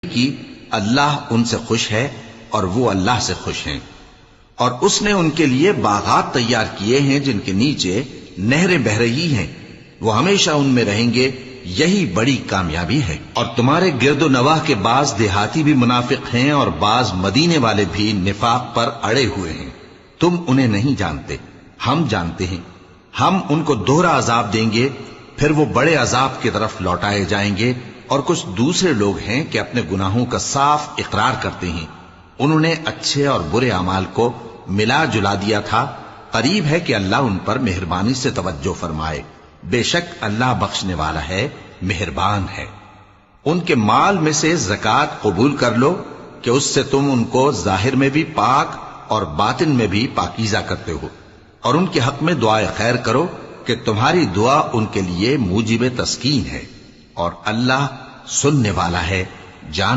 کی اللہ ان سے خوش ہے اور وہ اللہ سے خوش ہیں، اور اس نے ان کے لیے باغات تیار کیے ہیں جن کے نیچے نہریں بہہ رہی ہیں، وہ ہمیشہ ان میں رہیں گے، یہی بڑی کامیابی ہے۔ اور تمہارے گرد و نواح کے بعض دیہاتی بھی منافق ہیں اور بعض مدینے والے بھی نفاق پر اڑے ہوئے ہیں، تم انہیں نہیں جانتے، ہم جانتے ہیں۔ ہم ان کو دوہرا عذاب دیں گے، پھر وہ بڑے عذاب کی طرف لوٹائے جائیں گے۔ اور کچھ دوسرے لوگ ہیں کہ اپنے گناہوں کا صاف اقرار کرتے ہیں، انہوں نے اچھے اور برے اعمال کو ملا جلا دیا تھا، قریب ہے کہ اللہ ان پر مہربانی سے توجہ فرمائے، بے شک اللہ بخشنے والا ہے، مہربان ہے۔ ان کے مال میں سے زکوٰۃ قبول کر لو کہ اس سے تم ان کو ظاہر میں بھی پاک اور باطن میں بھی پاکیزہ کرتے ہو، اور ان کے حق میں دعائے خیر کرو کہ تمہاری دعا ان کے لیے موجب تسکین ہے، اور اللہ سننے والا ہے، جان